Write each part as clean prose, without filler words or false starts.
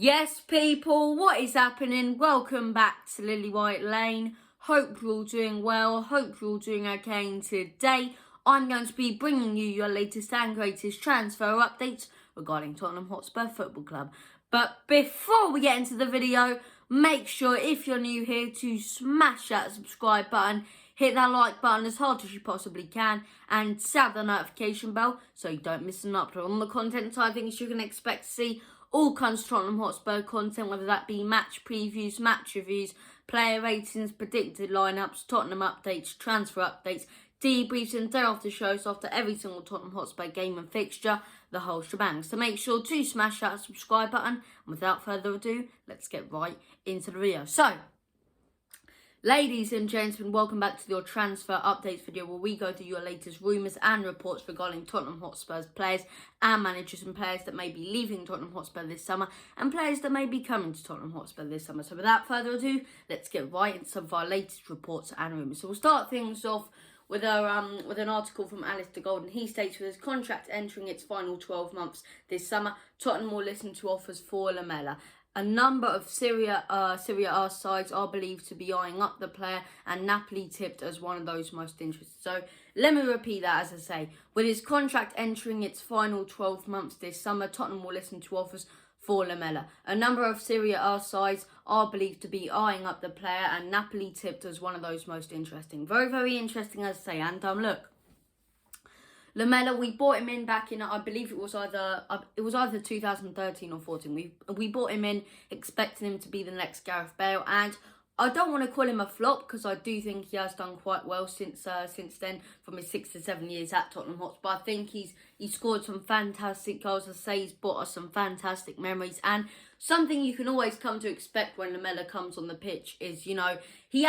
Yes, people, what is happening? Welcome back to Lily White Lane. Hope you're all doing well. Hope you're all doing okay. And today, I'm going to be bringing you your latest and greatest transfer updates regarding Tottenham Hotspur Football Club. But before we get into the video, make sure if you're new here to smash that subscribe button, hit that like button as hard as you possibly can, and set the notification bell so you don't miss an upload on the content side of things you can expect to see. All kinds of Tottenham Hotspur content, whether that be match previews, match reviews, player ratings, predicted lineups, Tottenham updates, transfer updates, debriefs and day after shows after every single Tottenham Hotspur game and fixture, the whole shebang. So make sure to smash that subscribe button. And without further ado, let's get right into the video. So, ladies and gentlemen, welcome back to your transfer updates video where we go through your latest rumours and reports regarding Tottenham Hotspur's players and managers and players that may be leaving Tottenham Hotspur this summer and players that may be coming to Tottenham Hotspur this summer. So without further ado, let's get right into some of our latest reports and rumours. So we'll start things off with an article from Alistair Golden. He states, with his contract entering its final 12 months this summer, Tottenham will listen to offers for Lamela. A number of Serie A sides are believed to be eyeing up the player, and Napoli tipped as one of those most interested. So let me repeat that. As I say, with his contract entering its final 12 months this summer, Tottenham will listen to offers for Lamela. A number of Serie A sides are believed to be eyeing up the player, and Napoli tipped as one of those most interesting. Very, very interesting, as I say. And look, Lamela, we bought him in back in, I believe it was either 2013 or 14. We bought him in expecting him to be the next Gareth Bale, and I don't want to call him a flop because I do think he has done quite well since then, from his 6 to 7 years at Tottenham Hotspur. I think he's scored some fantastic goals. I say he's brought us some fantastic memories, and something you can always come to expect when Lamela comes on the pitch is, you know, he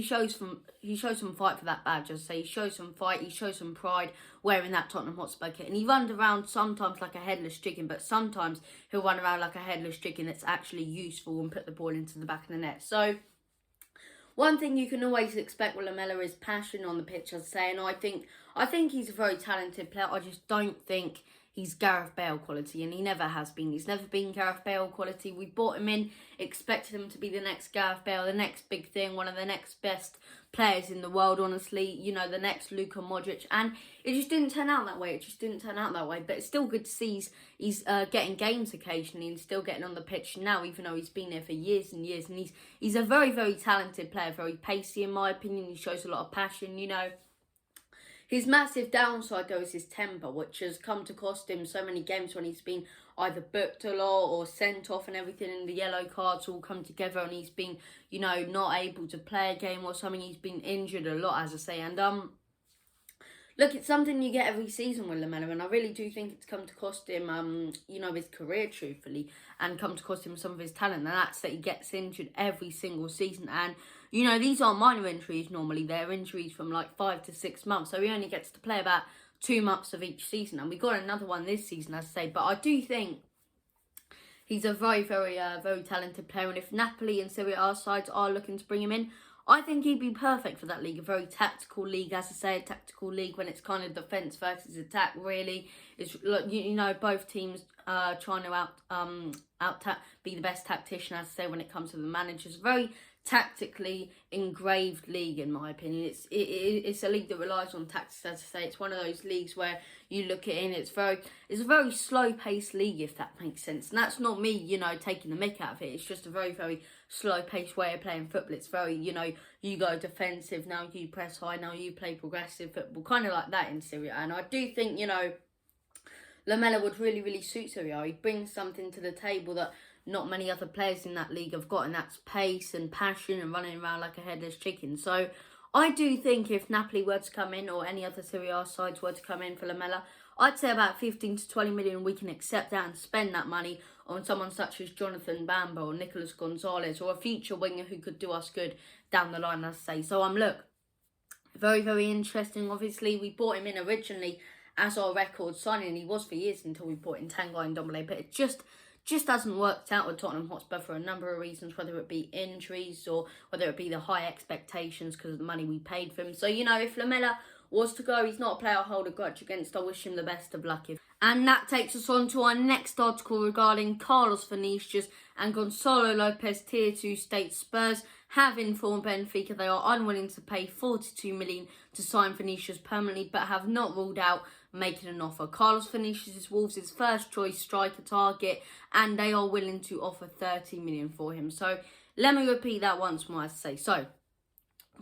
shows some fight for that badge. I say he shows some fight, he shows some pride wearing that Tottenham Hotspur kit, and he runs around sometimes like a headless chicken, but sometimes he'll run around like a headless chicken that's actually useful and put the ball into the back of the net. So one thing you can always expect with Lamela is passion on the pitch, as I say, and I think he's a very talented player. I just don't think he's Gareth Bale quality, and he never has been. He's never been Gareth Bale quality. We bought him in, expected him to be the next Gareth Bale, the next big thing, one of the next best players in the world, honestly, you know, the next Luka Modric, and it just didn't turn out that way. But it's still good to see he's getting games occasionally and still getting on the pitch now, even though he's been there for years and years, and he's a very, very talented player, very pacey in my opinion. He shows a lot of passion, you know. His massive downside, though, is his temper, which has come to cost him so many games when he's been either booked a lot or sent off, and everything, and the yellow cards all come together, and he's been, you know, not able to play a game or something. He's been injured a lot, as I say, and look, it's something you get every season with Lamela, and I really do think it's come to cost him, you know, his career, truthfully, and come to cost him some of his talent, and that's that he gets injured every single season. And, you know, these aren't minor injuries normally. They're injuries from like 5 to 6 months, so he only gets to play about 2 months of each season, and we got another one this season, as I say, but I do think he's a very, very, very talented player, and if Napoli and Serie A sides are looking to bring him in, I think he'd be perfect for that league. A very tactical league, as I say, a tactical league when it's kind of defence versus attack, really. It's, you know, both teams trying to be the best tactician, as I say, when it comes to the managers. Very tactically engraved league, in my opinion. It's a league that relies on tactics, as I say. It's one of those leagues where you look at it and it's a very slow-paced league, if that makes sense. And that's not me, you know, taking the mick out of it. It's just a very, very slow-paced way of playing football. It's very, you know, you go defensive, now you press high, now you play progressive football, kind of like that in Serie A. And I do think, you know, Lamela would really, really suit Serie A. He brings something to the table that not many other players in that league have got, and that's pace and passion and running around like a headless chicken. So I do think if Napoli were to come in, or any other Serie A sides were to come in for Lamela, I'd say about 15 to 20 million, we can accept that and spend that money on someone such as Jonathan Bamba or Nicolas Gonzalez, or a future winger who could do us good down the line, as I say. So look, very, very interesting. Obviously, we bought him in originally as our record signing, and he was for years until we bought in Tanguy Ndombele, but it just hasn't worked out with Tottenham Hotspur for a number of reasons, whether it be injuries or whether it be the high expectations because of the money we paid for him. So, you know, if Lamela was to go, he's not a player I hold a grudge against. I wish him the best of luck. And that takes us on to our next article regarding Carlos Vinicius and Gonzalo Lopez. Tier 2 states Spurs have informed Benfica they are unwilling to pay 42 million to sign Vinicius permanently, but have not ruled out making an offer. Carlos Vinicius is Wolves' first choice striker target, and they are willing to offer 30 million for him. So let me repeat that once more, as I say. So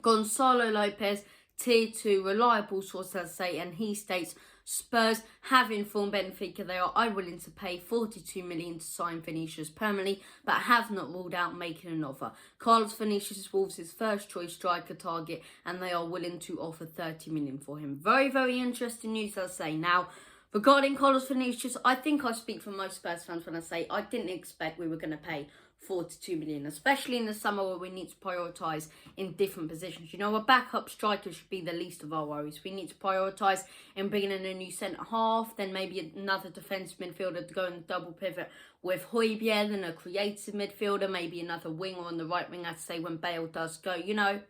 Gonzalo Lopez, tier 2, reliable source, as I say, and he states Spurs have informed Benfica they are unwilling to pay 42 million to sign Vinicius permanently, but have not ruled out making an offer. Carlos Vinicius is Wolves' first choice striker target, and they are willing to offer 30 million for him. Very, very interesting news, as I say. Now, regarding Carlos Vinicius, I think I speak for most Spurs fans when I say I didn't expect we were going to pay 42 million, especially in the summer where we need to prioritise in different positions. You know, a backup striker should be the least of our worries. We need to prioritise in bringing in a new centre half, then maybe another defensive midfielder to go and double pivot with Aurier, then a creative midfielder, maybe another winger on the right wing, I'd say, when Bale does go. You know,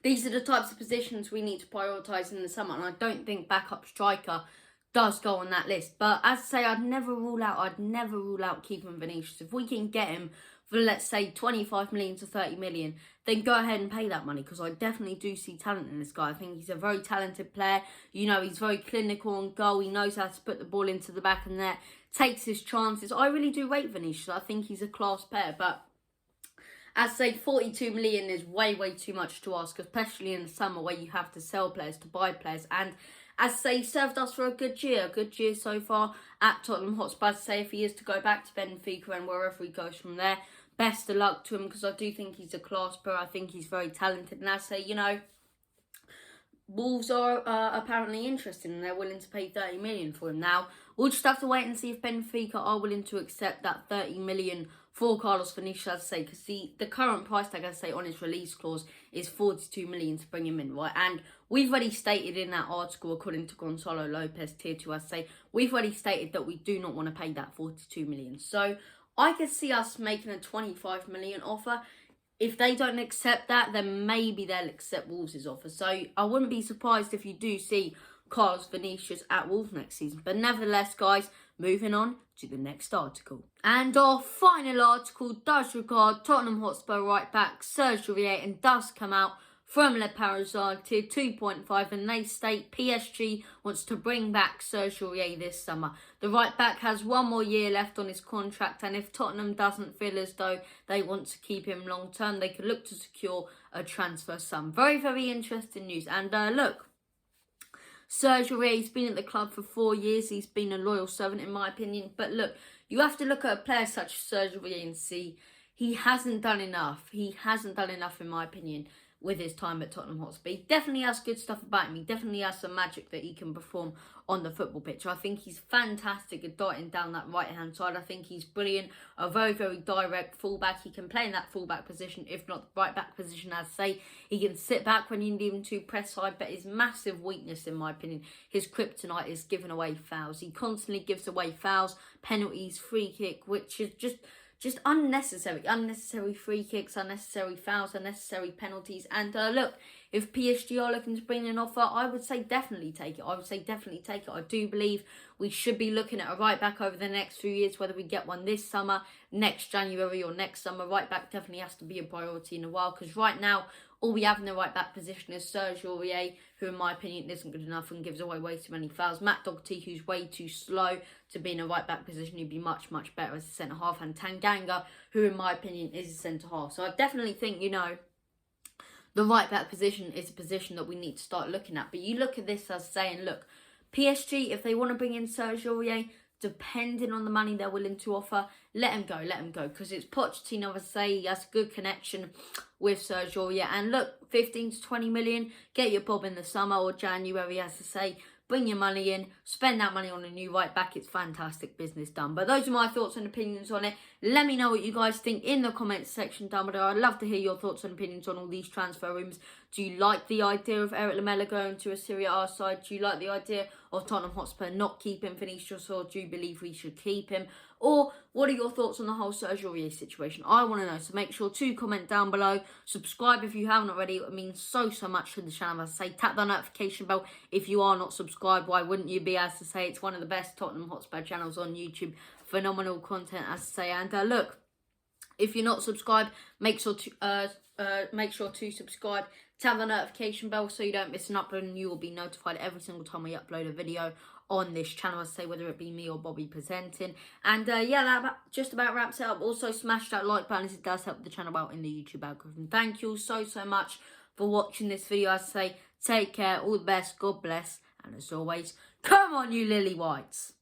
these are the types of positions we need to prioritise in the summer, and I don't think backup striker does go on that list. But as I say, I'd never rule out keeping Vinicius. If we can get him for, let's say, 25 million to 30 million, then go ahead and pay that money, because I definitely do see talent in this guy. I think he's a very talented player. You know, he's very clinical on goal. He knows how to put the ball into the back of the net, takes his chances. I really do rate Vinicius. I think he's a class player, but as I say, 42 million is way, way too much to ask, especially in the summer where you have to sell players to buy players. And as I say, he served us for a good year so far at Tottenham Hotspur. I'd say if he is to go back to Benfica and wherever he goes from there, best of luck to him, because I do think he's a class player. I think he's very talented. And as I say, you know, Wolves are apparently interested and they're willing to pay 30 million for him. Now, we'll just have to wait and see if Benfica are willing to accept that 30 million for Carlos Vinicius, as I say, because the current price tag, as I say, on his release clause is 42 million to bring him in, right? And we've already stated in that article, according to Gonzalo Lopez, tier 2, as I say, we've already stated that we do not want to pay that 42 million. So I could see us making a 25 million offer. If they don't accept that, then maybe they'll accept Wolves' offer. So I wouldn't be surprised if you do see Carlos Vinicius at Wolves next season. But nevertheless, guys, moving on to the next article. And our final article does regard Tottenham Hotspur right back Serge Aurier, and does come out from Le Parisien, tier 2.5, and they state PSG wants to bring back Serge Aurier this summer. The right back has one more year left on his contract, and if Tottenham doesn't feel as though they want to keep him long term, they could look to secure a transfer sum. Very, very interesting news. And look, Serge Aurier's been at the club for 4 years. He's been a loyal servant, in my opinion. But look, you have to look at a player such as Serge Aurier and see he hasn't done enough. He hasn't done enough, in my opinion, with his time at Tottenham Hotspur. He definitely has good stuff about him. He definitely has some magic that he can perform on the football pitch. I think he's fantastic at darting down that right-hand side. I think he's brilliant. A very, very direct fullback. He can play in that fullback position, if not the right-back position, as I say. He can sit back when you need him to, press high, but his massive weakness, in my opinion, his kryptonite is giving away fouls. He constantly gives away fouls, penalties, free kick, which is just unnecessary free kicks, unnecessary fouls, unnecessary penalties. And look, if PSG are looking to bring an offer, I would say definitely take it. I do believe we should be looking at a right back over the next few years, whether we get one this summer, next January or next summer. Right back definitely has to be a priority in a while, because right now all we have in the right back position is Serge Aurier, who in my opinion isn't good enough and gives away way too many fouls. Matt Doherty, who's way too slow to be in a right back position. He'd be much, much better as a centre half. And Tanganga, who in my opinion is a centre half. So I definitely think, you know, the right back position is a position that we need to start looking at. But you look at this as saying, look, PSG, if they want to bring in Serge Aurier, depending on the money they're willing to offer, let him go, because it's Pochettino, as I say, he has a good connection with Serge Aurier. And look, 15 to 20 million, get your bob in the summer or January, as I say, bring your money in, spend that money on a new right back. It's fantastic business done. But those are my thoughts and opinions on it. Let me know what you guys think in the comments section down below. I'd love to hear your thoughts and opinions on all these transfer rooms. Do you like the idea of Eric Lamela going to a Serie A side? Do you like the idea of Tottenham Hotspur not keeping Vinicius, or do you believe we should keep him? Or what are your thoughts on the whole Serge Aurier situation? I want to know, so make sure to comment down below. Subscribe if you haven't already. It means so much to the channel. As I say, tap the notification bell if you are not subscribed. Why wouldn't you be? As to say, it's one of the best Tottenham Hotspur channels on YouTube. Phenomenal content, as to say. And look, if you're not subscribed, make sure to subscribe. Tap the notification bell so you don't miss an upload, and you will be notified every single time we upload a video on this channel, I say, whether it be me or Bobby presenting. And yeah, that just about wraps it up. Also, smash that like button as it does help the channel out in the YouTube algorithm. Thank you so much for watching this video. I say, take care, all the best, God bless, and as always, come on you lily whites.